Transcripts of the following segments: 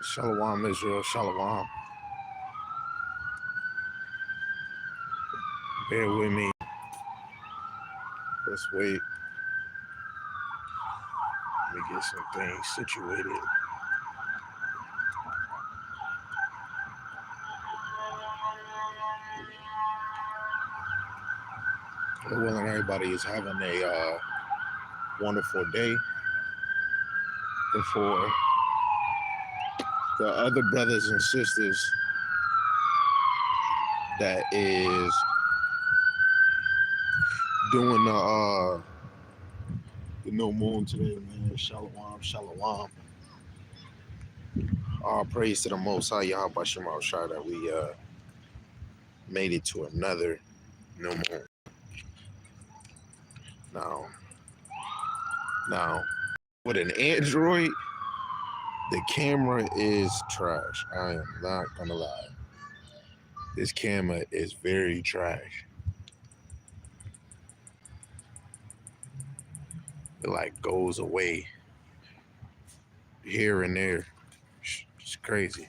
Shalom, Israel. Shalom. Bear with me. Let's wait. Let me get some things situated. Well, and everybody is having a wonderful day. Before the other brothers and sisters that is doing the new moon today, man. Shalom, shalom. All praise to the Most High Yahweh Shema Shai that we made it to another new moon. Now, with an Android, the camera is trash. I am not gonna lie. This camera is very trash. It like goes away here and there. It's crazy.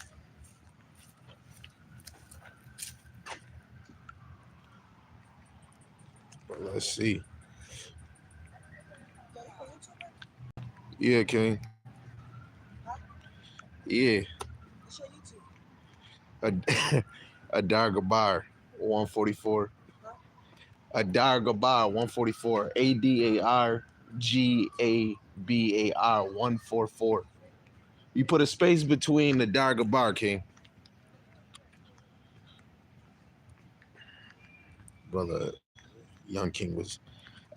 But let's see. Yeah, King. Yeah. A Dargabar 144. A Dargabar 144. ADARGABAR 144. You put a space between the Dargabar, King. Brother Young King was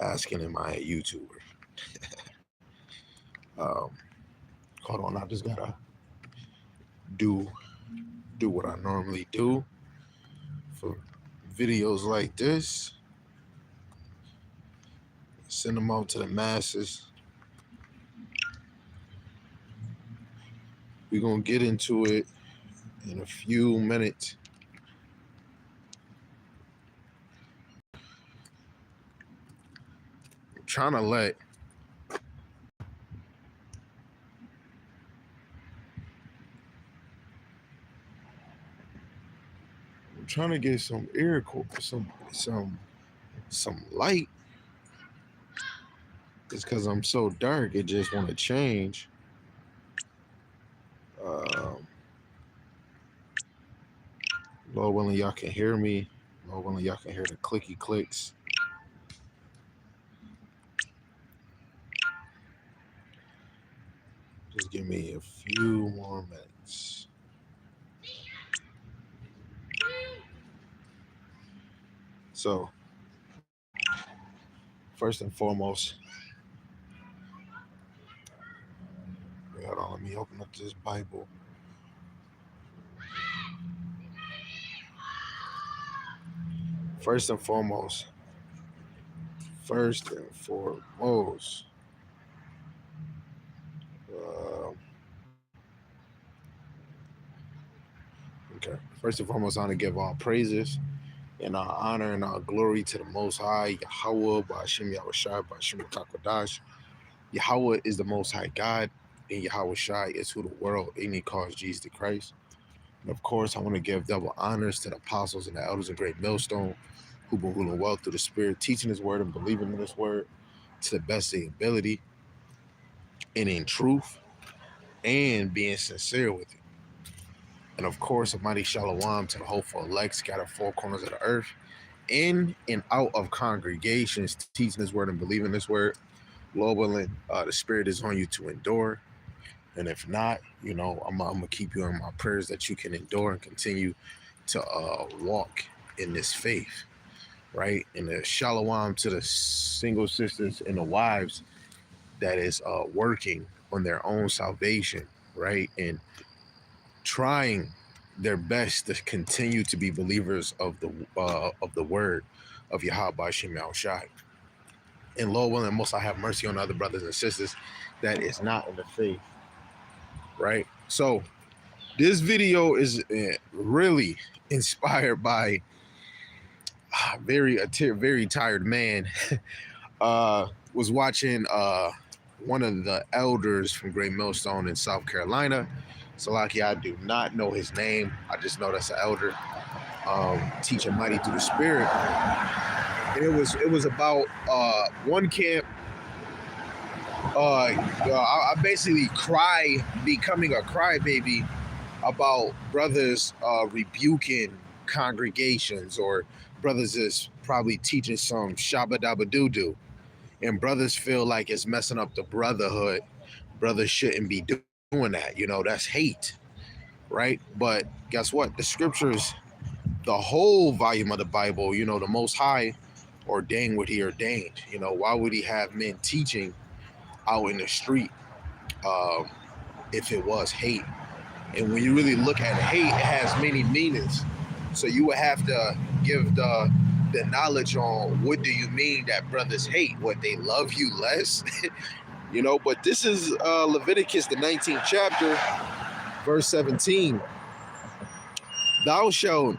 asking, am I a YouTuber? Hold on, I just gotta do what I normally do for videos like this. Send them out to the masses. We're gonna get into it in a few minutes. I'm trying to get some some light. It's because I'm so dark, it just want to change. Lord willing, y'all can hear me. Lord willing, y'all can hear the clicky clicks. Just give me a few more minutes. So, first and foremost, hold on, let me open up this Bible. First and foremost, okay. First and foremost, I want to give all praises and our honor and our glory to the Most High, Yahweh, Ba'ashem Yahushai, Ba'ashem Kakwadash. Yahweh is the Most High God, and Yahushai is who the world any calls Jesus the Christ. And of course, I want to give double honors to the apostles and the elders of Great Millstone, who've been ruling well through the Spirit, teaching His word and believing in His word to the best of their ability and in truth and being sincere with it. And of course, a mighty shalom to the hopeful elect scattered four corners of the earth, in and out of congregations, teaching His word and believing His word. Lord willing, the Spirit is on you to endure. And if not, I'm going to keep you in my prayers that you can endure and continue to walk in this faith, right? And the shalom to the single sisters and the wives that is working on their own salvation, right? And trying their best to continue to be believers of the word of Yahweh Shem Shai. And Lord willing, most I have mercy on other brothers and sisters that is not in the faith, right? So this video is really inspired by a very tired man. Was watching one of the elders from Great Millstone in South Carolina. Salaki, I do not know his name. I just know that's an elder, teaching mighty through the spirit. And it was about one camp. I basically becoming a crybaby about brothers rebuking congregations, or brothers is probably teaching some shabba dabba doo doo, and brothers feel like it's messing up the brotherhood. Brothers shouldn't be doing that. That's hate, right? But guess what? The scriptures, the whole volume of the Bible, the Most High ordained what He ordained. Why would He have men teaching out in the street um, if it was hate? And when you really look at hate, it has many meanings. So you would have to give the knowledge on what do you mean that brothers hate? What, they love you less? But this is Leviticus, the 19th chapter, verse 17. Thou shalt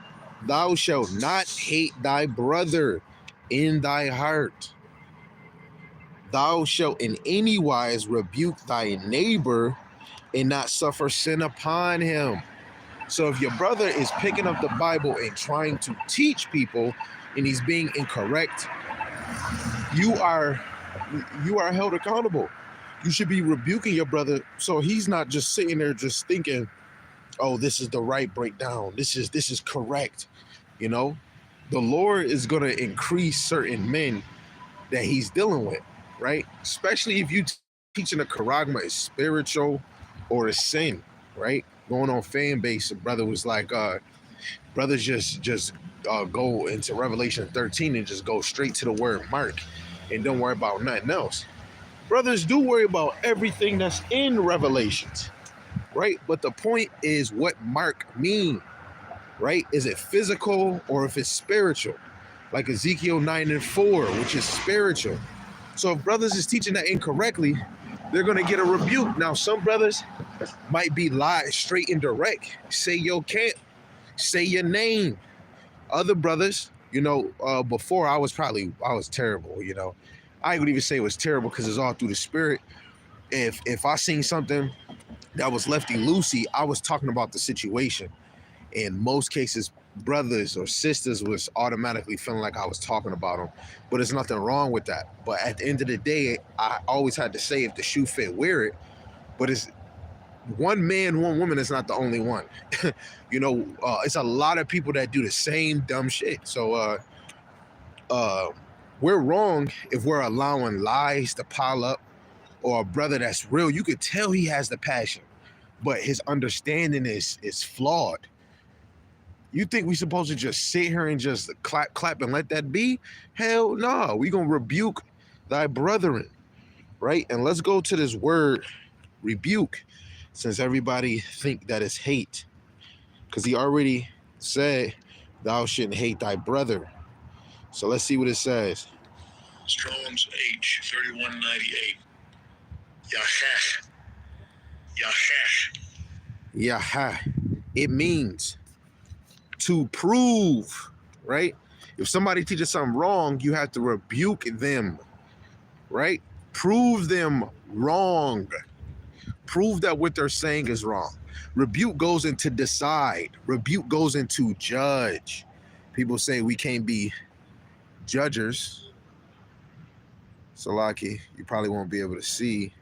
not hate thy brother in thy heart. Thou shalt in any wise rebuke thy neighbor and not suffer sin upon him. So if your brother is picking up the Bible and trying to teach people and he's being incorrect, you are held accountable. You should be rebuking your brother so he's not just sitting there just thinking, oh, this is the right breakdown. This is correct. The Lord is going to increase certain men that He's dealing with, right? Especially if you teaching a charagma is spiritual or a sin, right? Going on fan base, a brother was like, brothers just go into Revelation 13 and just go straight to the word Mark and don't worry about nothing else. Brothers do worry about everything that's in Revelations, right? But the point is what Mark mean, right? Is it physical or if it's spiritual? Like Ezekiel 9:4, which is spiritual. So if brothers is teaching that incorrectly, they're going to get a rebuke. Now, some brothers might be live, straight and direct. Say your camp, say your name. Other brothers, before I was terrible, I would even say it was terrible because it's all through the spirit. If I seen something that was lefty loosey, I was talking about the situation. In most cases, brothers or sisters was automatically feeling like I was talking about them, but there's nothing wrong with that. But at the end of the day, I always had to say, if the shoe fit, wear it. But it's one man, one woman is not the only one. It's a lot of people that do the same dumb shit. So we're wrong if we're allowing lies to pile up, or a brother that's real. You could tell he has the passion, but his understanding is flawed. You think we supposed to just sit here and just clap and let that be? Hell no. We gonna rebuke thy brethren, right? And let's go to this word rebuke, since everybody think that it's hate, because he already said thou shouldn't hate thy brother. So let's see what it says. Strong's H 3198. Yaheh. Yaheh. Yaheh. It means to prove, right? If somebody teaches something wrong, you have to rebuke them, right? Prove them wrong. Prove that what they're saying is wrong. Rebuke goes into decide. Rebuke goes into judge. People say we can't be judgers. Salaki, you probably won't be able to see.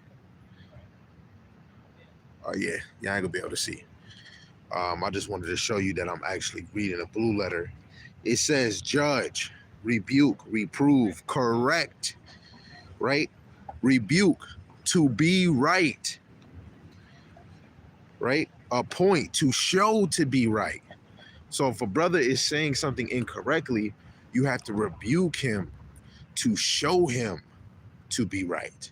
Oh yeah, I ain't gonna be able to see. I just wanted to show you that I'm actually reading a blue letter. It says judge, rebuke, reprove, correct, right? Rebuke, to be right, right? Appoint, to show to be right. So if a brother is saying something incorrectly, you have to rebuke him to show him to be right,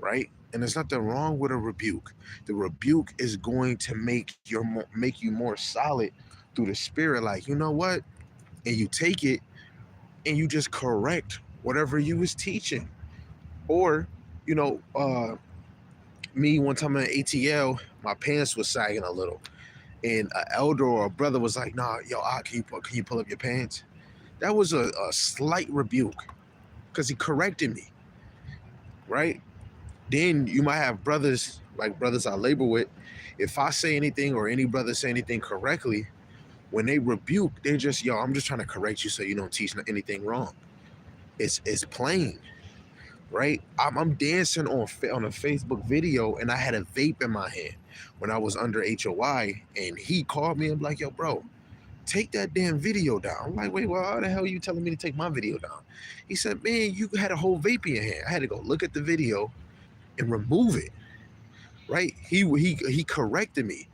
right? And there's nothing wrong with a rebuke. The rebuke is going to make you more solid through the spirit. Like, you know what? And you take it and you just correct whatever you was teaching. Or, me one time at ATL, my pants was sagging a little, and an elder or a brother was like, "Nah, yo, can you pull up your pants?" That was a slight rebuke because he corrected me, right? Then you might have brothers like brothers I labor with, if I say anything or any brother say anything correctly, when they rebuke, they're just, yo, I'm just trying to correct you so you don't teach anything wrong. It's plain, right? I'm dancing on a Facebook video and I had a vape in my hand when I was under HOI, and he called me and like, yo, bro, take that damn video down. I'm like, wait, well, how the hell are you telling me to take my video down? He said, man, you had a whole vape in your hand. I had to go look at the video and remove it, right? He corrected me,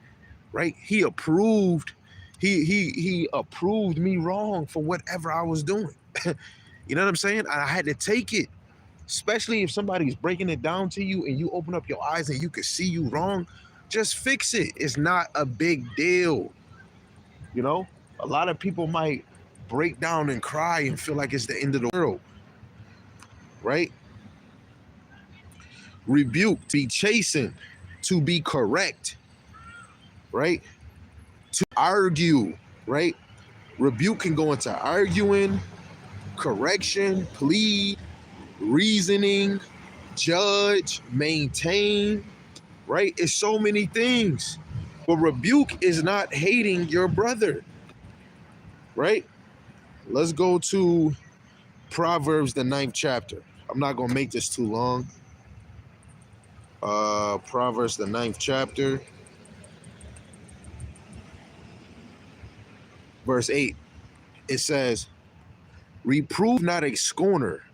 right? He approved, he approved me wrong for whatever I was doing. You know what I'm saying? I had to take it, especially if somebody's breaking it down to you and you open up your eyes and you can see you wrong. Just fix it. It's not a big deal. You know, a lot of people might break down and cry and feel like it's the end of the world, right? Rebuke, to be chastened, to be correct, right? To argue, right? Rebuke can go into arguing, correction, plead, reasoning, judge, maintain, right? It's so many things. But rebuke is not hating your brother, right? Let's go to Proverbs, the 9th chapter. I'm not going to make this too long. Proverbs, the 9th chapter, verse 8. It says, reprove not a scorner,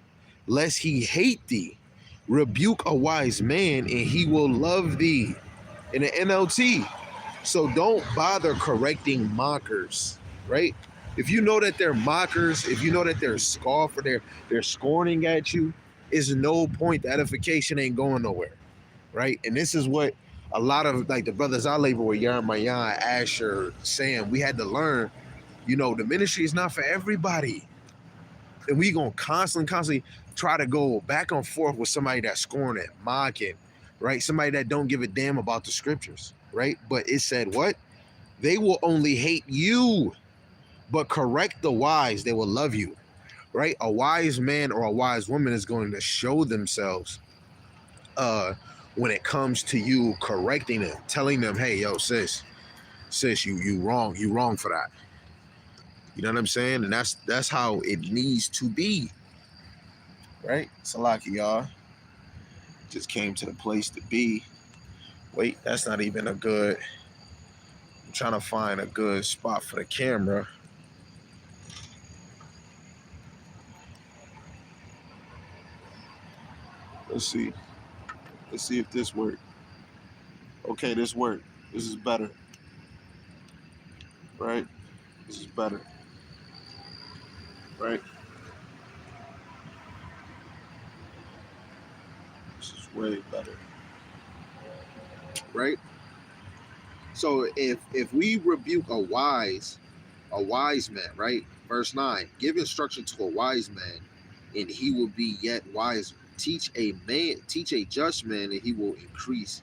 lest he hate thee. Rebuke a wise man, and he will love thee. In the NLT. So don't bother correcting mockers, right? If you know that they're mockers, if you know that they're scoff or they're scorning at you, is no point. The edification ain't going nowhere, right? And this is what a lot of like the brothers I labor with, Yarmayan, Asher, Sam, we had to learn. You know, the ministry is not for everybody, and we gonna constantly try to go back and forth with somebody that's scorning, mocking, right? Somebody that don't give a damn about the scriptures, right? But it said what? They will only hate you, but correct the wise, they will love you, right? A wise man or a wise woman is going to show themselves when it comes to you correcting them, telling them, hey, yo, sis, you wrong for that. You know what I'm saying? And that's how it needs to be, right? Salaki, y'all. Just came to the place to be. Wait, that's not even a good. I'm trying to find a good spot for the camera. Let's see. Let's see if this worked. Okay, this worked. This is better. Right? This is better. Right? This is way better. Right? So if we rebuke a wise man, right? Verse 9, give instruction to a wise man, and he will be yet wise. Teach a just man, and he will increase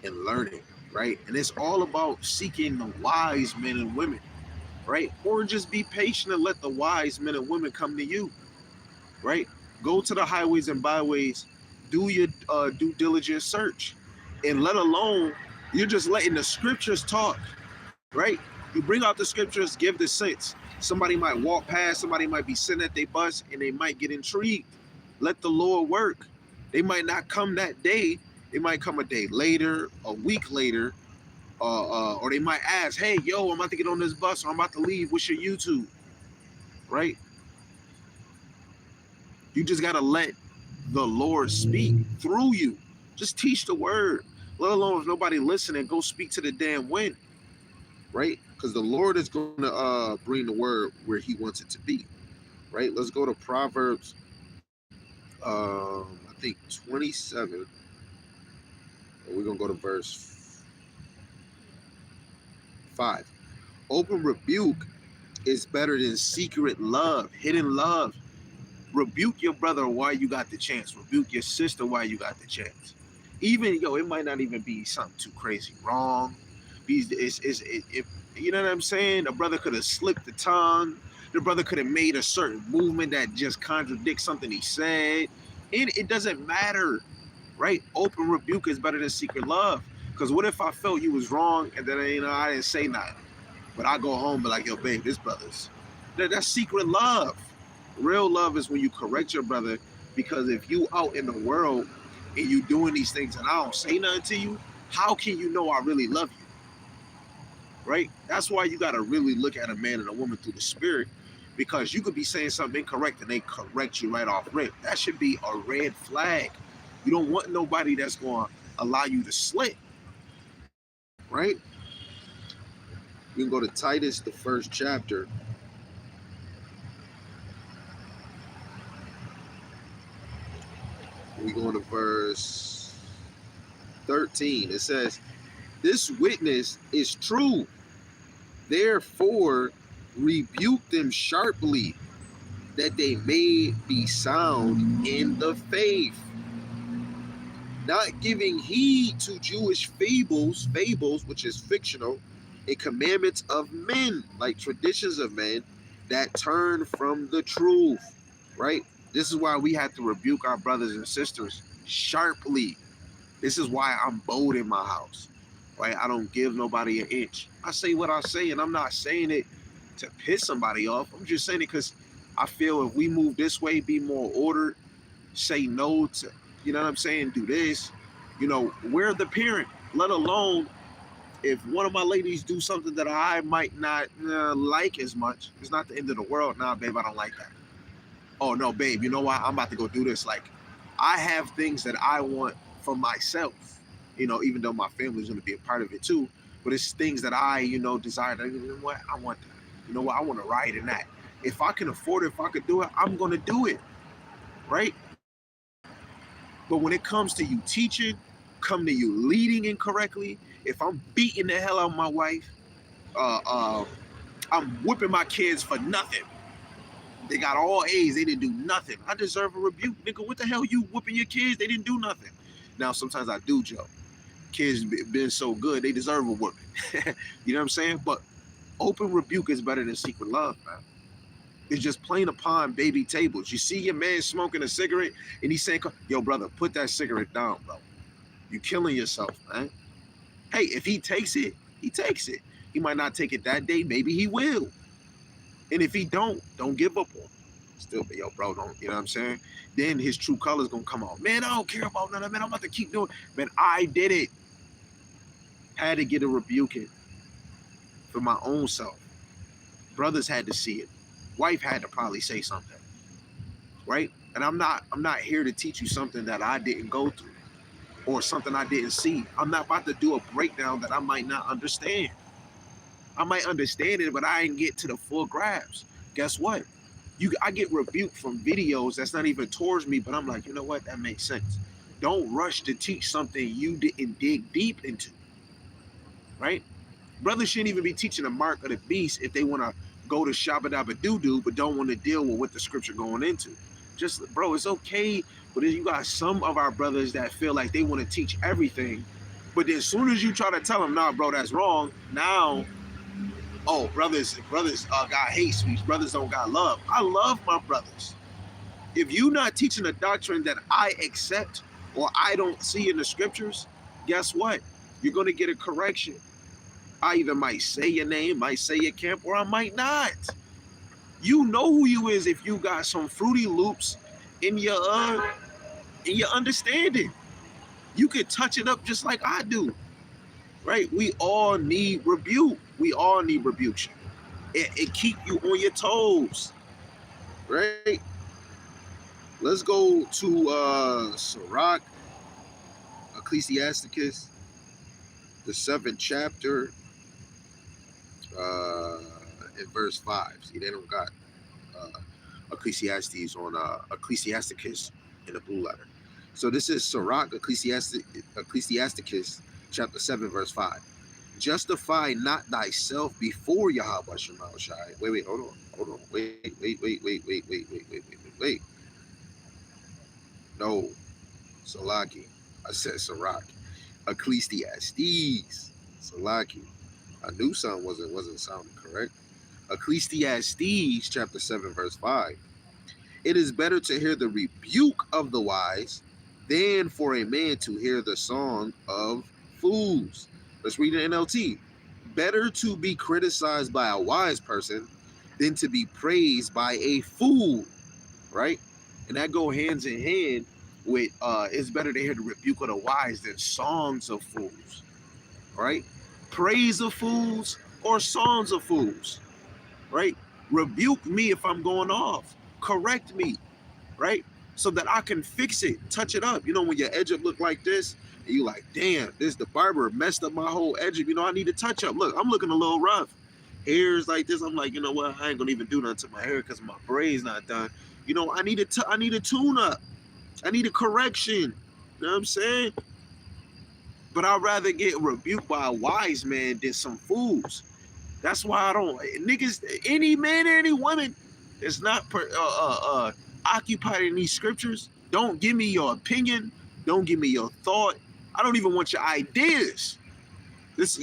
in learning, right? And it's all about seeking the wise men and women, right? Or just be patient and let the wise men and women come to you, right? Go to the highways and byways, do your due diligence search, and let alone, you're just letting the scriptures talk, right? You bring out the scriptures, give the sense. Somebody might walk past, somebody might be sitting at their bus, and they might get intrigued. Let the Lord work. They might not come that day. They might come a day later, a week later, or they might ask, hey, yo, I'm about to get on this bus, or I'm about to leave. What's your YouTube? Right? You just got to let the Lord speak through you. Just teach the word. Let alone if nobody listening, go speak to the damn wind. Right? Because the Lord is going to bring the word where he wants it to be. Right? Let's go to Proverbs, I think 27. We're going to go to verse 5. Open rebuke is better than secret love, hidden love. Rebuke your brother while you got the chance. Rebuke your sister while you got the chance. Even, it might not even be something too crazy wrong. You know what I'm saying? The brother could have slipped the tongue. The brother could have made a certain movement that just contradicts something he said. It doesn't matter. right? Open rebuke is better than secret love. Because what if I felt you was wrong and then I didn't say nothing, but I go home and be like, yo, babe, this brother's that's secret love. Real love is when you correct your brother, because if you out in the world and you doing these things and I don't say nothing to you, how can you know I really love you? Right? That's why you got to really look at a man and a woman through the spirit, because you could be saying something incorrect and they correct you right off rip. That should be a red flag. You don't want nobody that's going to allow you to slip, right? You can go to Titus, the first chapter. We go to verse 13. It says, this witness is true. Therefore, rebuke them sharply, that they may be sound in the faith, not giving heed to Jewish fables, which is fictional, and commandments of men, like traditions of men that turn from the truth, right? This is why we have to rebuke our brothers and sisters sharply. This is why I'm bold in my house, right? I don't give nobody an inch. I say what I say, and I'm not saying it to piss somebody off. I'm just saying it because I feel if we move this way, be more ordered, say no to, you know what I'm saying, do this, we're the parent, let alone if one of my ladies do something that I might not like as much. It's not the end of the world. Nah, babe, I don't like that. Oh, no, babe, you know what? I'm about to go do this. Like, I have things that I want for myself, even though my family's going to be a part of it too. But it's things that I, desire. You know what? I want that. You know what? I want to ride in that. If I can afford it, if I could do it, I'm going to do it. Right? But when it comes to you teaching, come to you leading incorrectly, if I'm beating the hell out of my wife, uh, uh, I'm whipping my kids for nothing. They got all A's. They didn't do nothing. I deserve a rebuke, nigga. What the hell you whooping your kids? They didn't do nothing. Now sometimes I do, Joe. Kids been so good, they deserve a whooping. You know what I'm saying? But open rebuke is better than secret love, man. It's just plain upon baby tables. You see your man smoking a cigarette and he's saying, yo, brother, put that cigarette down, bro. You killing yourself, man. Hey, if he takes it, he takes it. He might not take it that day. Maybe he will. And if he don't give up on him. Still be, yo, bro, don't, you know what I'm saying? Then his true color's gonna come out. Man, I don't care about none of that, man. I'm about to keep doing it. Man, I did it. Had to get a rebuking for my own self. Brothers had to see it. Wife had to probably say something. Right? And I'm not here to teach you something that I didn't go through or something I didn't see. I'm not about to do a breakdown that I might not understand. I might understand it, but I didn't get to the full grasp. Guess what? I get rebuked from videos that's not even towards me, but I'm like, you know what? That makes sense. Don't rush to teach something you didn't dig deep into. Right? Brothers shouldn't even be teaching the mark of the beast if they want to go to Shabba Dabba Doo Doo, but don't want to deal with what the scripture going into. Just, bro, it's okay. But then you got some of our brothers that feel like they want to teach everything. But then as soon as you try to tell them, nah, bro, that's wrong. Now, oh, brothers got hate speech. Brothers don't got love. I love my brothers. If you not teaching a doctrine that I accept or I don't see in the scriptures, guess what? You're going to get a correction. I either might say your name, might say your camp, or I might not. You know who you is if you got some Fruity Loops in your understanding. You can touch it up just like I do, right? We all need rebuke. We all need rebuke. It keep you on your toes, right? Let's go to Sirach, Ecclesiasticus, the 7th chapter, in verse 5. See, they don't got Ecclesiastes on Ecclesiasticus in the blue letter. So this is Sirach, Ecclesiasticus, chapter 7, verse 5. Justify not thyself before Yahweh Shema Shai. Wait, hold on. Wait. No, Salaki. I said Sirach. Ecclesiastes. Salaki. I knew something wasn't sounding correct. Ecclesiastes chapter 7, verse 5. It is better to hear the rebuke of the wise than for a man to hear the song of fools. Let's read the NLT. Better to be criticized by a wise person than to be praised by a fool, right? And that go hands in hand with it's better to hear the rebuke of the wise than songs of fools, right? Praise of fools or songs of fools, right? Rebuke me if I'm going off. Correct me, right? So that I can fix it, touch it up. You know, when your edge up look like this, and you like, damn, this the barber messed up my whole edge up. You know, I need to touch up. Look, I'm looking a little rough. Hair's like this. I'm like, you know what? I ain't gonna even do nothing to my hair because my braid's not done. You know, I need a tune up. I need a correction. You know what I'm saying? But I'd rather get rebuked by a wise man than some fools. That's why I don't niggas, any man, any woman that's not occupied in these scriptures. Don't give me your opinion. Don't give me your thought. I don't even want your ideas. That's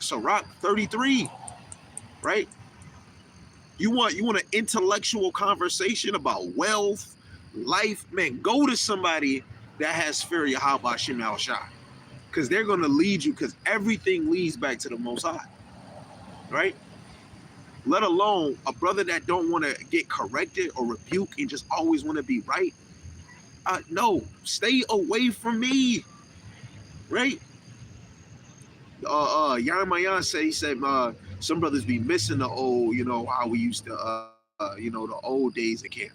Sirach 33, right? You want an intellectual conversation about wealth, life, man? Go to somebody that has fear of Yahweh Shem Shai, because they're gonna lead you. Because everything leads back to the Most High, right? Let alone a brother that don't want to get corrected or rebuked and just always want to be right. No, stay away from me, right? Yarmayan said, he said, some brothers be missing the old, you know, how we used to, the old days of camp.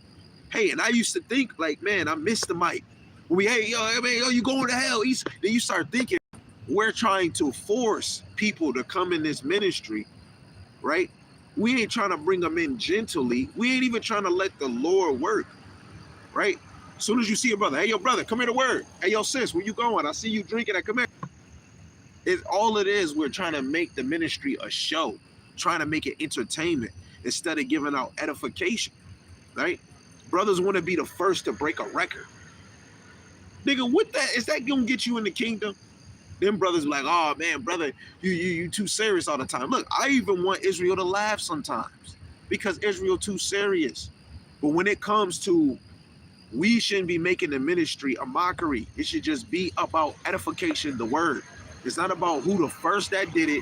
Hey, and I used to think like, man, I miss the mic. Hey, you going to hell? Then you start thinking, we're trying to force people to come in this ministry, right? We ain't trying to bring them in gently. We ain't even trying to let the Lord work, right? As soon as you see a brother, hey, yo, brother, come here to work. Hey, yo, sis, where you going? I see you drinking. Come here. All it is, we're trying to make the ministry a show, trying to make it entertainment instead of giving out edification, right? Brothers want to be the first to break a record. Nigga, what is that gonna get you in the kingdom? Them brothers be like, oh man, brother, you too serious all the time. Look, I even want Israel to laugh sometimes because Israel too serious. But when it comes to, we shouldn't be making the ministry a mockery. It should just be about edification, the word. It's not about who the first that did it,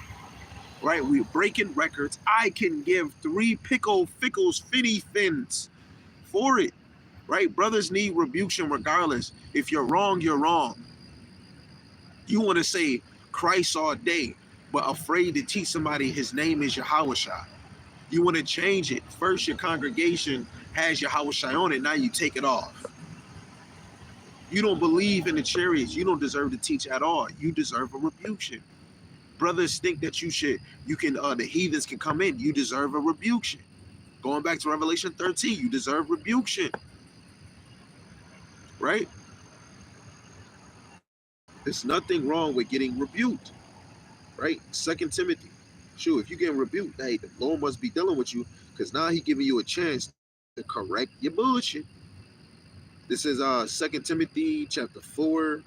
right? We're breaking records. I can give 3 fickles, finny fins for it, right? Brothers need rebuction regardless. If you're wrong, you're wrong. You want to say Christ all day, but afraid to teach somebody his name is Yahweh Shai. You want to change it. First, your congregation has Yahweh Shai on it. Now you take it off. You don't believe in the chariots. You don't deserve to teach at all. You deserve a rebuction. Brothers think that the heathens can come in. You deserve a rebuction. Going back to Revelation 13, you deserve rebuction. Right? There's nothing wrong with getting rebuked. Right? 2 Timothy. Sure, if you're getting rebuked, hey, the Lord must be dealing with you because now he's giving you a chance to correct your bullshit. This is 2 Timothy chapter 4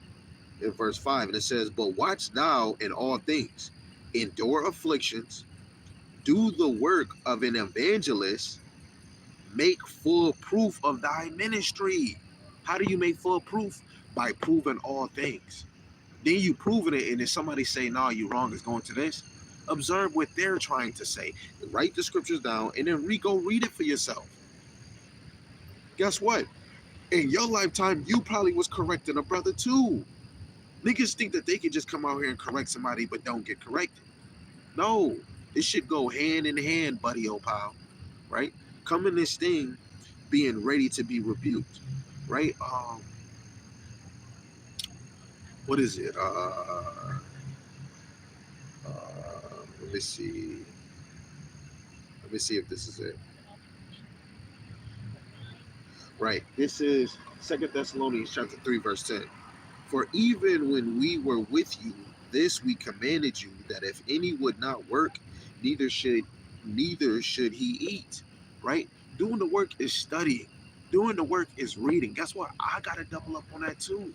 and verse 5. And it says, but watch thou in all things, endure afflictions, do the work of an evangelist, make full proof of thy ministry. How do you make full proof? By proving all things. Then you proving it, and then somebody say, no, you're wrong, it's going to this. Observe what they're trying to say. Write the scriptures down, and then go read it for yourself. Guess what? In your lifetime, you probably was correcting a brother too. Niggas think that they can just come out here and correct somebody, but don't get corrected. No, this should go hand in hand, buddy, old pal, right? Come in this thing being ready to be rebuked, right? What is it? Let me see. Let me see if this is it. Right. This is 2 Thessalonians chapter 3, verse 10. For even when we were with you, this we commanded you, that if any would not work, neither should he eat. Right? Doing the work is studying. Doing the work is reading. Guess what? I gotta double up on that too.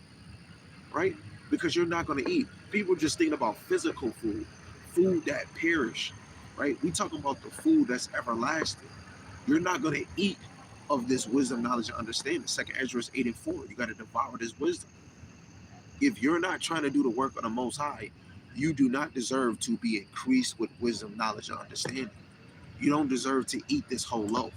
Right? Because you're not gonna eat. People just thinking about physical food, food that perish. Right? We talking about the food that's everlasting. You're not gonna eat of this wisdom, knowledge, and understanding. 2 Ezra 8 and 4. You got to devour this wisdom. If you're not trying to do the work of the Most High, you do not deserve to be increased with wisdom, knowledge, and understanding. You don't deserve to eat this whole loaf.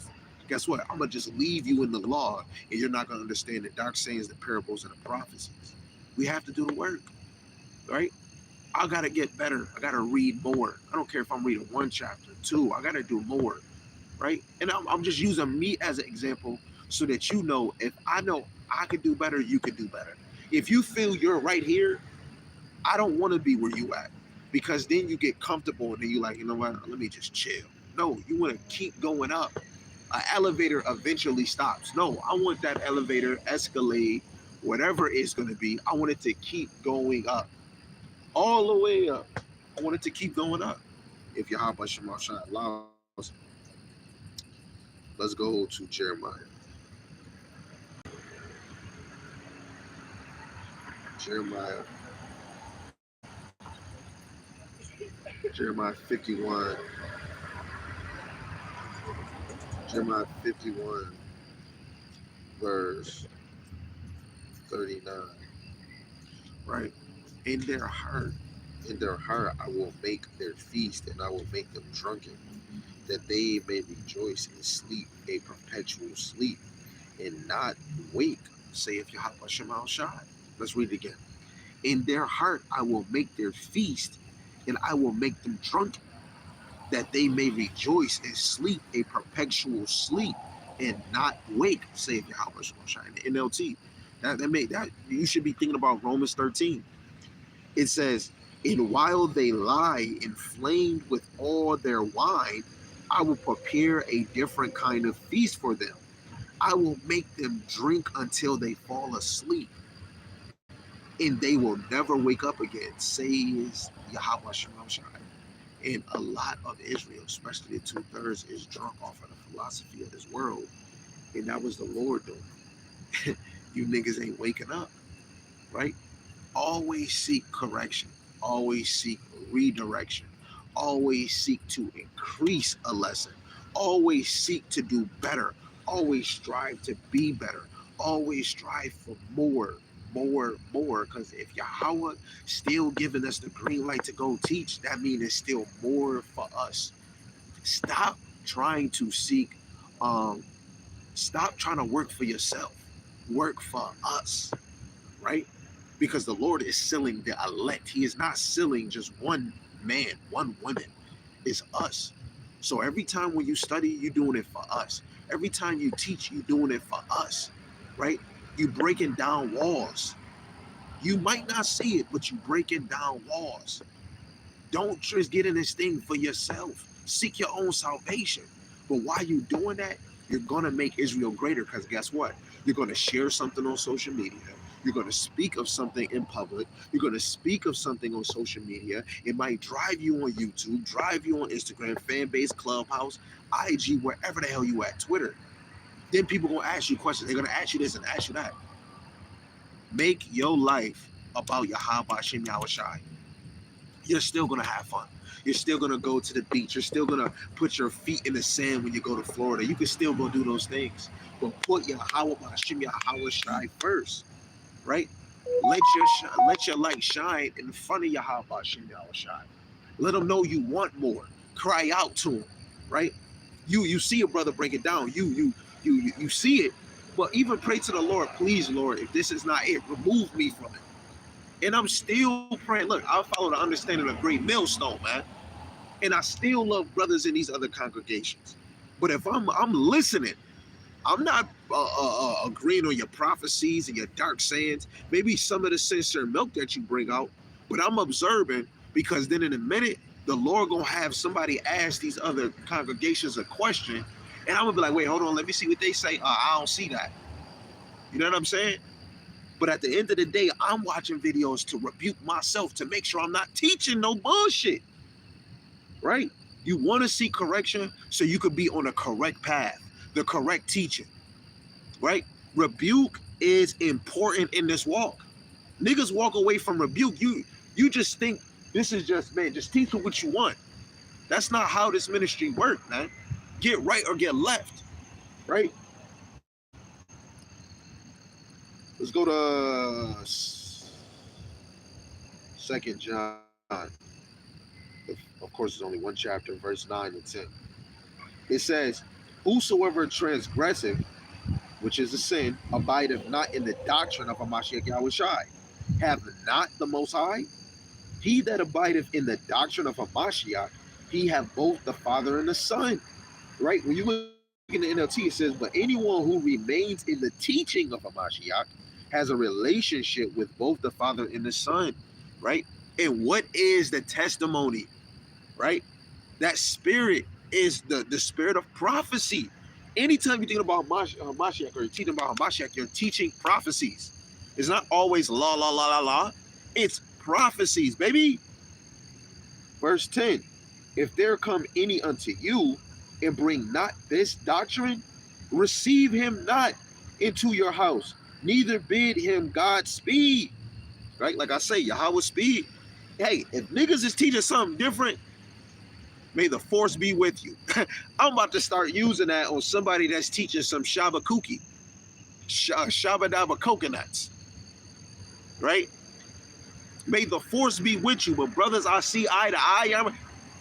Guess what? I'm going to just leave you in the law, and you're not going to understand the dark sayings, the parables, and the prophecies. We have to do the work, right? I got to get better. I got to read more. I don't care if I'm reading one chapter, two. I got to do more, right? And I'm just using me as an example so that you know if I know I could do better, you could do better. If you feel you're right here, I don't want to be where you at because then you get comfortable and then you're like, you know what? Let me just chill. No, you want to keep going up. An elevator eventually stops. No, I want that elevator, escalade, whatever it's going to be. I want it to keep going up, all the way up. I want it to keep going up. If you hop on Shema Shot allows, let's go to Jeremiah. Jeremiah, Jeremiah 51, Jeremiah 51, verse 39. Right? In their heart, I will make their feast, and I will make them drunken, that they may rejoice and sleep a perpetual sleep, and not wake, saith Yahweh Shema Shai. Let's read it again. In their heart, I will make their feast, and I will make them drunken, that they may rejoice and sleep a perpetual sleep, and not wake, saith Yahweh Shema Shai. In the NLT, that you should be thinking about Romans 13. It says, and while they lie inflamed with all their wine, I will prepare a different kind of feast for them. I will make them drink until they fall asleep, and they will never wake up again, says Yahweh Shalom Shai. And a lot of Israel, especially the 2/3, is drunk off of the philosophy of this world. And that was the Lord doing. You niggas ain't waking up, right? Always seek correction, always seek redirection, always seek to increase a lesson, always seek to do better, always strive to be better, always strive for more, more. Because if Yahweh still giving us the green light to go teach, that means there's still more for us. Stop trying to seek, um, stop trying to work for yourself, work for us, right? Because the Lord is sealing the elect. He is not sealing just one man, one woman. It's us. So every time when you study, you're doing it for us. Every time you teach, you're doing it for us, right? You breaking down walls. You might not see it, but you breaking down walls. Don't just get in this thing for yourself. Seek your own salvation. But while you doing that, you're going to make Israel greater because guess what? You're going to share something on social media. You're going to speak of something in public. You're going to speak of something on social media. It might drive you on YouTube, drive you on Instagram, fan base, Clubhouse, IG, wherever the hell you at, Twitter. Then people going to ask you questions. They're going to ask you this and ask you that. Make your life about Yahweh Shem Yahushai. You're still going to have fun. You're still going to go to the beach. You're still going to put your feet in the sand when you go to Florida. You can still go do those things. But put Yahweh Hashem Yahweh Shai first, right? Let your light shine in front of Yahweh Hashem Yahweh Shai. Let them know you want more. Cry out to him, right? You see a brother break it down. You see it. But even pray to the Lord, please, Lord, if this is not it, remove me from it. And I'm still praying. Look, I follow the understanding of great millstone, man. And I still love brothers in these other congregations. But if I'm listening, I'm not agreeing on your prophecies and your dark sayings. Maybe some of the sincere milk that you bring out, but I'm observing because then in a minute, the Lord gonna have somebody ask these other congregations a question, and I'm gonna be like, wait, hold on, let me see what they say. I don't see that. You know what I'm saying? But at the end of the day, I'm watching videos to rebuke myself to make sure I'm not teaching no bullshit. Right? You want to see correction so you could be on a correct path, the correct teaching. Right? Rebuke is important in this walk. Niggas walk away from rebuke. You just think this is just, man, just teach them what you want. That's not how this ministry works, man. Get right or get left. Right? Let's go to Second John. Of course, it's only one chapter, verse 9 and 10. It says, "Whosoever transgresseth, which is a sin, abideth not in the doctrine of Hamashiach Yahushai, have not the Most High. He that abideth in the doctrine of Hamashiach, he have both the Father and the Son." Right? When you look in the NLT, it says, "But anyone who remains in the teaching of Hamashiach has a relationship with both the Father and the Son." Right? And what is the testimony? Right? That spirit is the spirit of prophecy. Anytime you're thinking about Mashiach or you're teaching about Mashiach, you're teaching prophecies. It's not always la la la la la. It's prophecies, baby. Verse 10. "If there come any unto you and bring not this doctrine, receive him not into your house, neither bid him Godspeed." Right? Like I say, Yahweh speed. Hey, if niggas is teaching something different, may the force be with you. I'm about to start using that on somebody that's teaching some shabakuki, shabadaba coconuts, right? May the force be with you. But brothers, I see eye to eye.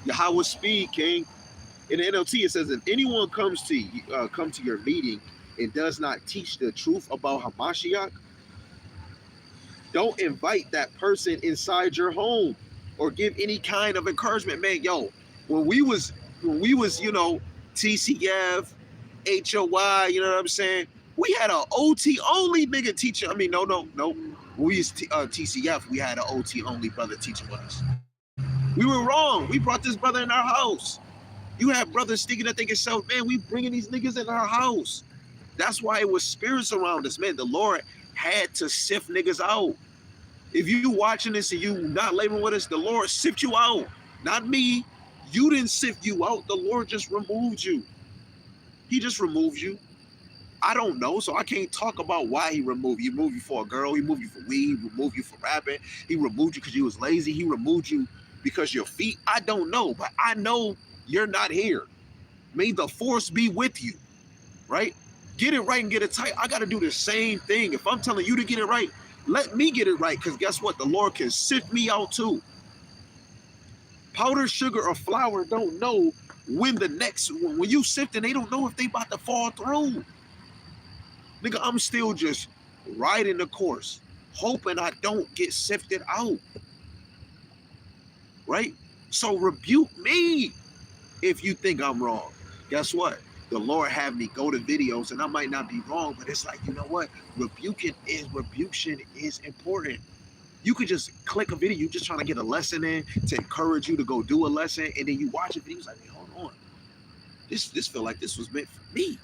Yahweh speed, King. In the NLT, it says, "If anyone comes to your meeting and does not teach the truth about Hamashiach, don't invite that person inside your home or give any kind of encouragement." Man, yo, when we was, TCF, HOY, you know what I'm saying? We had an OT only nigga teacher. I mean, no. We was TCF, we had an OT only brother teaching us. We were wrong. We brought this brother in our house. You have brothers thinking that they can sell, man, we bringing these niggas in our house. That's why it was spirits around us, man. The Lord had to sift niggas out. If you watching this and you not laboring with us, the Lord sift you out. Not me. You didn't sift you out. The Lord just removed you. He just removed you. I don't know, so I can't talk about why he removed you. He removed you for a girl. He removed you for weed. He removed you for rapping. He removed you because you was lazy. He removed you because your feet. I don't know, but I know you're not here. May the force be with you, right? Get it right and get it tight. I got to do the same thing. If I'm telling you to get it right, let me get it right, because guess what? The Lord can sift me out too. Powder, sugar, or flour don't know when you sifting, they don't know if they about to fall through. Nigga, I'm still just riding the course, hoping I don't get sifted out. Right? So rebuke me if you think I'm wrong. Guess what? The Lord have me go to videos, and I might not be wrong, but it's like, you know what? Rebuking is important. You could just click a video, you just trying to get a lesson in to encourage you to go do a lesson, and then you watch a video, it's like, hey, hold on. This feel like this was meant for me.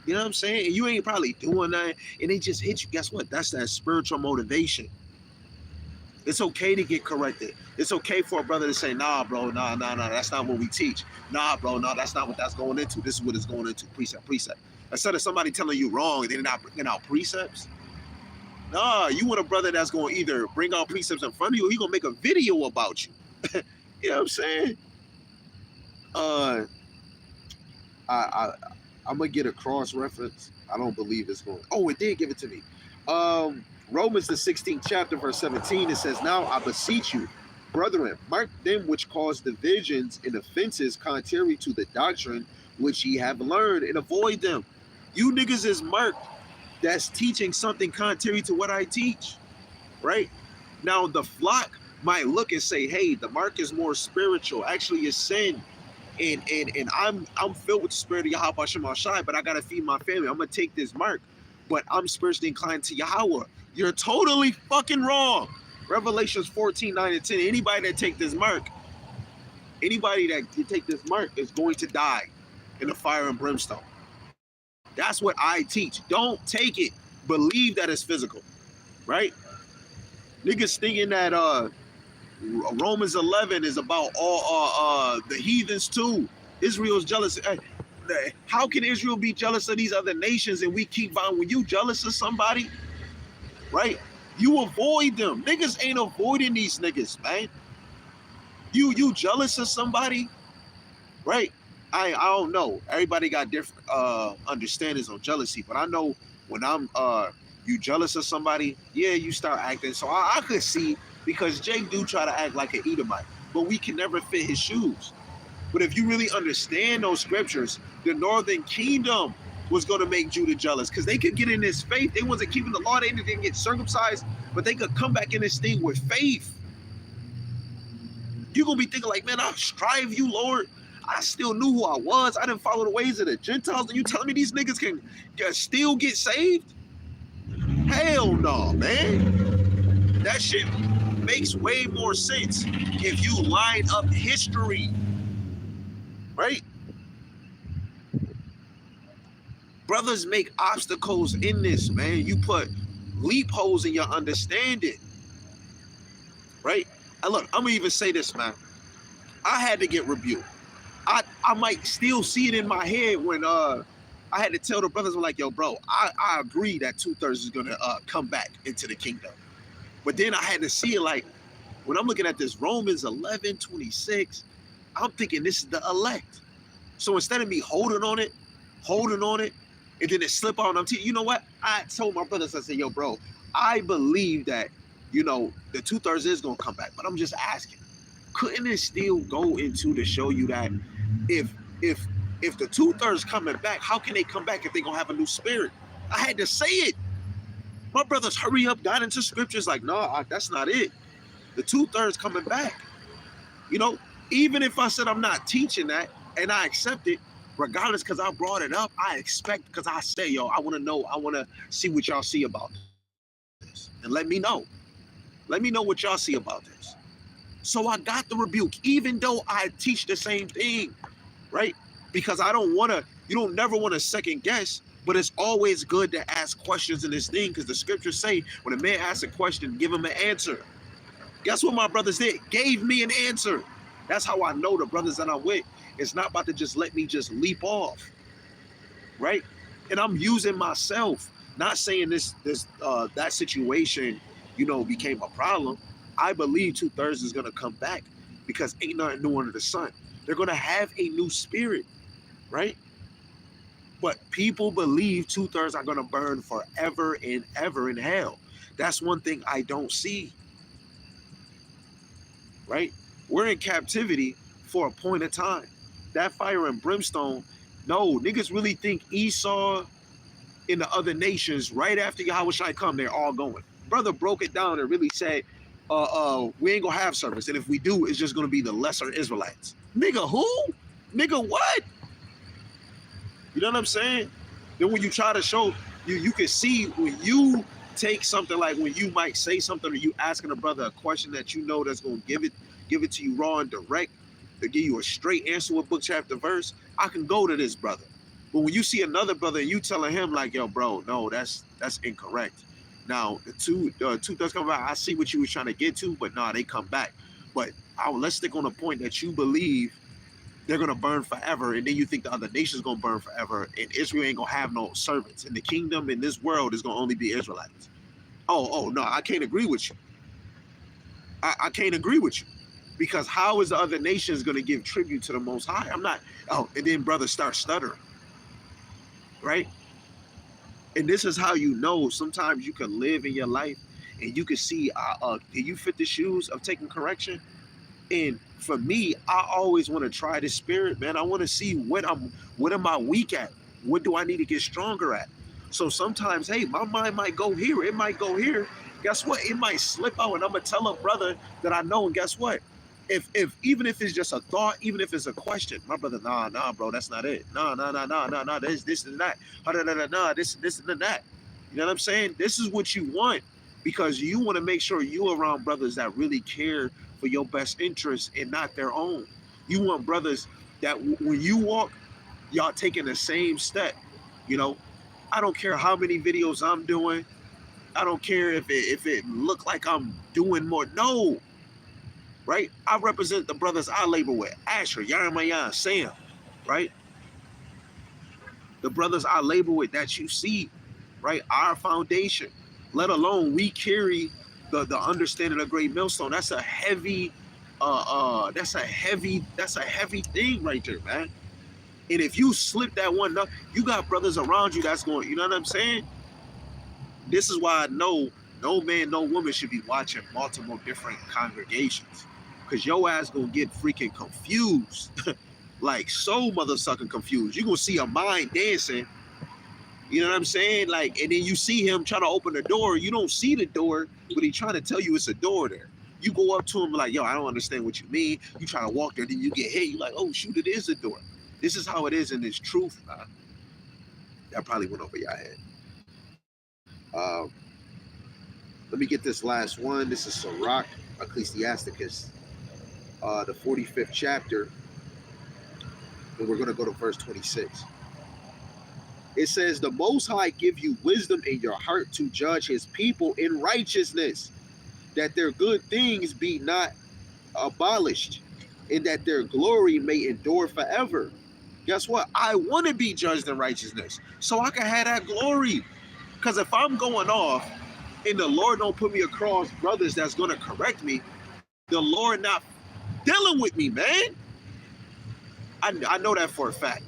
You know what I'm saying? And you ain't probably doing that, and they just hit you. Guess what? That's that spiritual motivation. It's okay to get corrected. It's okay for a brother to say, nah, bro, nah, that's not what we teach. Nah, bro, no, that's not what that's going into. This is what it's going into, precept. Instead of somebody telling you wrong, they're not bringing out precepts. Nah, you want a brother that's going to either bring out precepts in front of you, or he going to make a video about you. You know what I'm saying? I'm going to get a cross reference. I don't believe it's going. Oh, it did give it to me. Romans the 16th chapter, verse 17, it says, "Now I beseech you, brethren, mark them which cause divisions and offenses contrary to the doctrine which ye have learned, and avoid them." You niggas is marked that's teaching something contrary to what I teach, right? Now the flock might look and say, hey, the mark is more spiritual. Actually, it's sin. And I'm filled with the spirit of Yahweh Shem Shai, but I gotta feed my family. I'm gonna take this mark, but I'm spiritually inclined to Yahweh. You're totally fucking wrong. Revelations 14, 9 and 10. Anybody that take this mark is going to die in the fire and brimstone. That's what I teach. Don't take it. Believe that it's physical, right? Niggas thinking that Romans 11 is about all the heathens too. Israel's jealous. How can Israel be jealous of these other nations and we keep vying? When you jealous of somebody, right? You avoid them. Niggas ain't avoiding these niggas, man. You jealous of somebody, right? I don't know. Everybody got different understandings on jealousy, but I know when I'm You jealous of somebody, yeah, you start acting. So I could see, because Jake do try to act like an Edomite, but we can never fit his shoes. But if you really understand those scriptures, the northern kingdom was going to make Judah jealous because they could get in this faith. They wasn't keeping the law. They didn't get circumcised, but they could come back in this thing with faith. You're going to be thinking like, man, I strive you, Lord. I still knew who I was. I didn't follow the ways of the Gentiles. And you telling me these niggas can still get saved? Hell no, man. That shit makes way more sense if you line up history. Right? Brothers make obstacles in this, man. You put loopholes in your understanding. Right? And look, I'm gonna even say this, man. I had to get rebuked. I might still see it in my head when I had to tell the brothers, I'm like, yo, bro, I agree that 2/3 is gonna come back into the kingdom. But then I had to see it like, when I'm looking at this Romans 11:26, I'm thinking this is the elect. So instead of me holding on it, and then it slip out, you know what? I told my brothers, I said, yo, bro, I believe that, you know, the 2/3 is gonna come back, but I'm just asking, couldn't it still go into to show you that if the 2/3 coming back, how can they come back if they gonna have a new spirit? I had to say it. My brothers hurry up, got into scriptures like, no, that's not it. The 2/3 coming back. You know, even if I said I'm not teaching that and I accept it, regardless, because I brought it up, I expect, because I say, yo, I want to know, I want to see what y'all see about this. And let me know. Let me know what y'all see about this. So I got the rebuke, even though I teach the same thing, right? Because I don't want to, you don't never want to second guess, but it's always good to ask questions in this thing, because the scriptures say when a man asks a question, give him an answer. Guess what my brothers did? Gave me an answer. That's how I know the brothers that I'm with. It's not about to just let me just leap off, right? And I'm using myself, not saying that situation, you know, became a problem. I believe 2/3 is gonna come back because ain't nothing new under the sun. They're gonna have a new spirit, right? But people believe 2/3 are gonna burn forever and ever in hell. That's one thing I don't see, right? We're in captivity for a point of time. That fire and brimstone, no, niggas really think Esau and the other nations, right after Yahushua come, they're all going. Brother broke it down and really said, we ain't gonna have service. And if we do, it's just gonna be the lesser Israelites. Nigga, who? Nigga, what? You know what I'm saying? Then when you try to show, you can see when you take something like when you might say something or you asking a brother a question that you know that's gonna give it to you raw and direct, to give you a straight answer with book, chapter, verse, I can go to this brother. But when you see another brother and you telling him like, yo, bro, no, that's incorrect. Now, the 2/3 come back. I see what you was trying to get to, but nah, they come back. But let's stick on the point that you believe they're going to burn forever, and then you think the other nations going to burn forever, and Israel ain't going to have no servants. And the kingdom in this world is going to only be Israelites. Oh, no, I can't agree with you. I can't agree with you. Because how is the other nations going to give tribute to the Most High? I'm not. Oh, and then brothers start stuttering, right? And this is how you know sometimes you can live in your life and you can see, do you fit the shoes of taking correction? And for me, I always want to try this spirit, man. I want to see what am I weak at? What do I need to get stronger at? So sometimes, hey, my mind might go here. It might go here. Guess what? It might slip out, and I'm going to tell a brother that I know, and guess what? If even if it's just a thought, even if it's a question, my brother, nah, bro, that's not it. Nah, this and that. Nah, this and that. You know what I'm saying? This is what you want, because you want to make sure you're around brothers that really care for your best interests and not their own. You want brothers that when you walk, y'all taking the same step. You know, I don't care how many videos I'm doing. I don't care if it look like I'm doing more. No. Right? I represent the brothers I labor with. Asher, Yaramayan, Sam, right? The brothers I labor with that you see, right? Our foundation. Let alone we carry the understanding of great millstone. That's a heavy, that's a heavy thing right there, man. And if you slip that one up, you got brothers around you that's going, you know what I'm saying? This is why I know no man, no woman should be watching multiple different congregations. Cause your ass gonna get freaking confused. Like so mother sucking confused. You gonna see a mind dancing, you know what I'm saying? Like, and then you see him trying to open the door. You don't see the door, but he trying to tell you it's a door there. You go up to him like, yo, I don't understand what you mean. You try to walk there, then you get hit. You like, oh shoot, it is a door. This is how it is in this truth, man. That probably went over your head. Let me get this last one. This is Sirach, Ecclesiasticus, the 45th chapter, and we're going to go to verse 26. It says, the Most High give you wisdom in your heart to judge his people in righteousness, that their good things be not abolished, and that their glory may endure forever. Guess what? I want to be judged in righteousness so I can have that glory. Because if I'm going off and the Lord don't put me across brothers that's going to correct me, the Lord not dealing with me, man. I know that for a fact.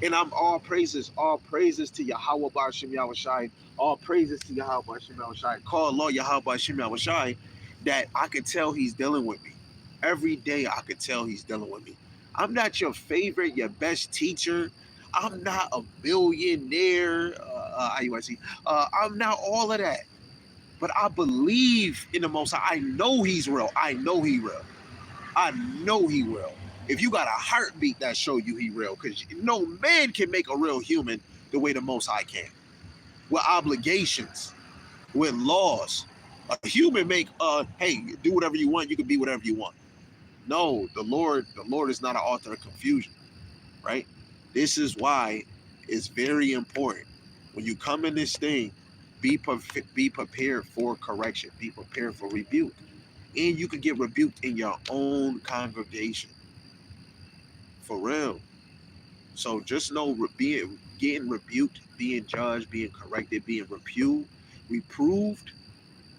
And I'm all praises to Yahweh Ba'ashem Yahushai, all praises to Yahweh Ba'ashem Yahushai. Call Lord Yahweh Ba'ashem Yahushai, that I could tell he's dealing with me. Every day I could tell he's dealing with me. I'm not your favorite, your best teacher. I'm not a millionaire. I'm not all of that. But I believe in the Most High. I know he's real. I know he real. I know he real. If you got a heartbeat that show you he real, because no man can make a real human the way the Most High can, with obligations, with laws. A human make hey, do whatever you want, you can be whatever you want. No, the Lord is not an author of confusion, right? This is why it's very important when you come in this thing, be prepared for correction, be prepared for rebuke, and you can get rebuked in your own congregation. For real. So just know getting rebuked, being judged, being corrected, being reproved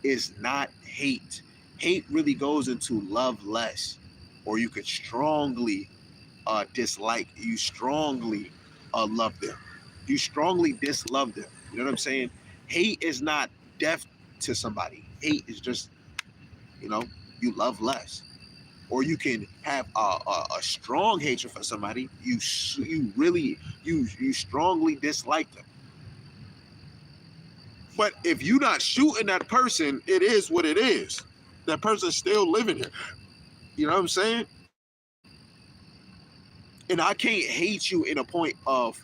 is not hate. Hate really goes into love less, or you could strongly dislike. You strongly love them. You strongly dislove them. You know what I'm saying? Hate is not death to somebody. Hate is just, you know, you love less. Or you can have a strong hatred for somebody. You strongly dislike them. But if you're not shooting that person, it is what it is. That person's still living here. You know what I'm saying? And I can't hate you in a point of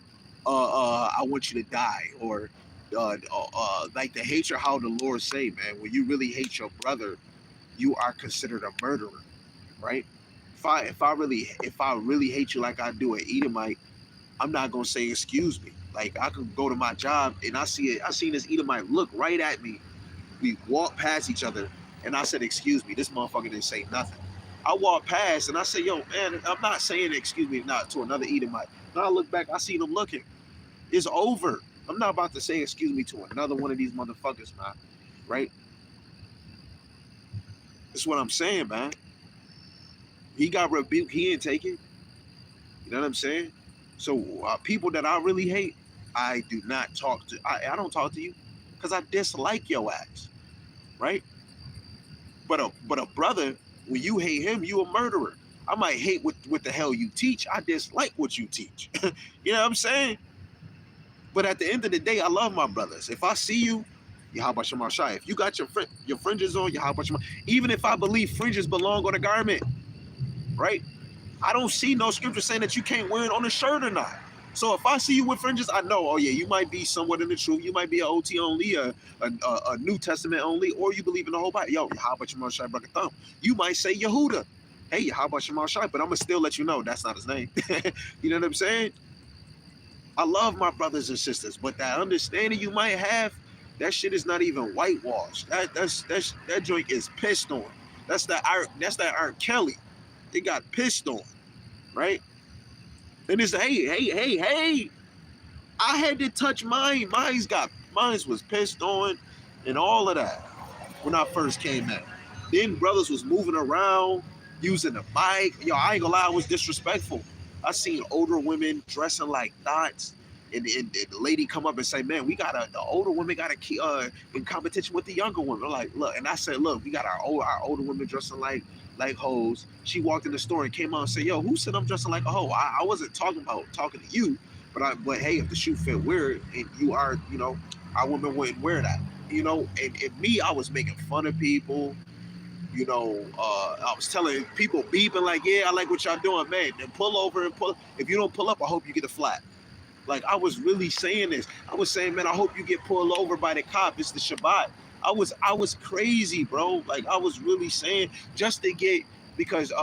I want you to die, or like the hatred how the Lord say, man, when you really hate your brother, you are considered a murderer, right? If I really hate you like I do an Edomite, I'm not gonna say excuse me. Like I could go to my job and I seen this Edomite look right at me. We walked past each other and I said, excuse me. This motherfucker didn't say nothing. I walked past and I said, yo, man, I'm not saying excuse me not to another Edomite. Now I look back, I seen him looking. It's over. I'm not about to say excuse me to another one of these motherfuckers, man. Right? That's what I'm saying, man. He got rebuked. He ain't take it. You know what I'm saying? So people that I really hate, I do not talk to. I don't talk to you because I dislike your ass, right? But a brother, when you hate him, you a murderer. I might hate what the hell you teach. I dislike what you teach. You know what I'm saying? But at the end of the day, I love my brothers. If I see you, Yahweh Shema Shai. If you got your fringes on, Yahweh Shema. Even if I believe fringes belong on a garment, right? I don't see no scripture saying that you can't wear it on a shirt or not. So if I see you with fringes, I know, oh yeah, you might be somewhat in the truth. You might be an OT only, a New Testament only, or you believe in the whole Bible. Yo, Yahweh Shema Shai Brakatham. You might say Yehuda. Hey, Yahweh Shema Shai, but I'm going to still let you know that's not his name. You know what I'm saying? I love my brothers and sisters, but that understanding you might have, that shit is not even whitewashed. That joint is pissed on. That's that R. Kelly. It got pissed on, right? And it's hey. I had to touch mine. Mine was pissed on and all of that when I first came in. Then brothers was moving around, using the mic. Yo, I ain't gonna lie, it was disrespectful. I seen older women dressing like thoughts. and the lady come up and say, man, we got the older women got to keep in competition with the younger women. Like, look, and I said, look, we got our older women dressing like hoes. She walked in the store and came out and said, yo, who said I'm dressing like a hoe? I wasn't talking to you, but hey, if the shoe fit weird and you are, our women wouldn't wear that, and me, I was making fun of people. I was telling people beeping like, yeah, I like what y'all doing, man. Then pull over and pull. If you don't pull up, I hope you get a flat. Like, I was really saying this. I was saying, man, I hope you get pulled over by the cop. It's the Shabbat. I was crazy, bro. Like, I was really saying just to get, because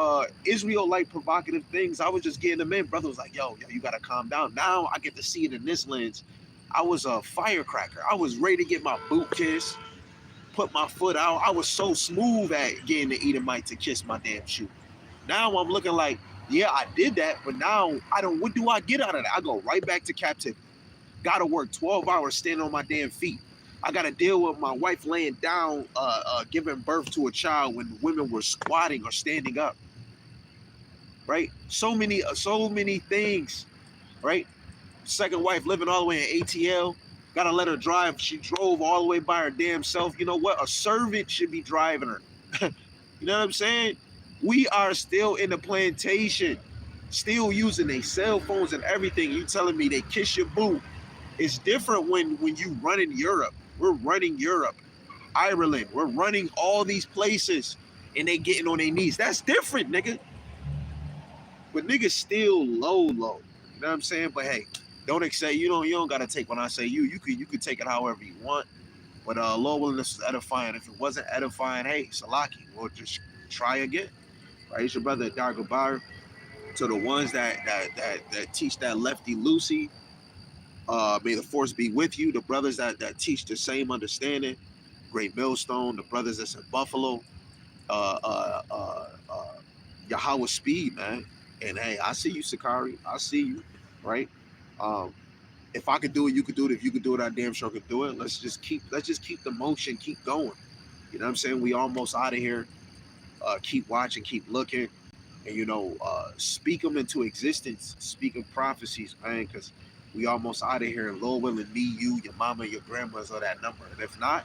Israel like provocative things. I was just getting them in. Brother was like, yo, you gotta calm down. Now I get to see it in this lens. I was a firecracker. I was ready to get my boot kissed, put my foot out. I was so smooth at getting the Edomite to kiss my damn shoe. Now I'm looking like, yeah, I did that, but now I don't. What do I get out of that? I go right back to captivity. Got to work 12 hours standing on my damn feet. I got to deal with my wife laying down, giving birth to a child when women were squatting or standing up. Right? So many things. Right? Second wife living all the way in ATL. Got to let her drive. She drove all the way by her damn self. You know what? A servant should be driving her. You know what I'm saying? We are still in the plantation, still using their cell phones and everything. You telling me they kiss your boo? It's different when you run in Europe. We're running Europe, Ireland. We're running all these places, and they getting on their knees. That's different, nigga. But niggas still low. You know what I'm saying? But hey, don't accept. You don't gotta take when I say you. You could take it however you want. But Lord willing, this is edifying. If it wasn't edifying, hey, Salaki, we'll just try again. Right? It's your brother Dargabar. To the ones that teach that lefty loosey, may the force be with you. The brothers that teach the same understanding, Great Millstone. The brothers that's in Buffalo, Yahweh Speed, man. And hey, I see you, Sakari. I see you, right? Um, if I could do it, you could do it. If you could do it, I damn sure could do it. Let's just keep the motion, keep going. You know what I'm saying? We almost out of here. Keep watching, keep looking, and speak them into existence. Speaking prophecies, man, because we almost out of here. And Lord willing, me, you, your mama, your grandma's are that number. And if not,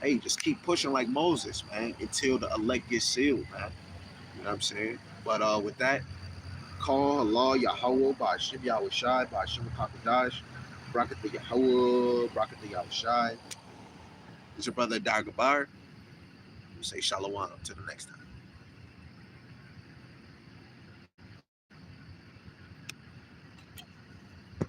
hey, just keep pushing like Moses, man, until the elect gets sealed, man. You know what I'm saying? But with that, call Allah Yahweh by Hashem Yahweh Shai by Hashem Kakadash. Bracket the Yahweh, bracket the Yahweh Shai. It's your brother Dagabar. Say shalom. Till the next time.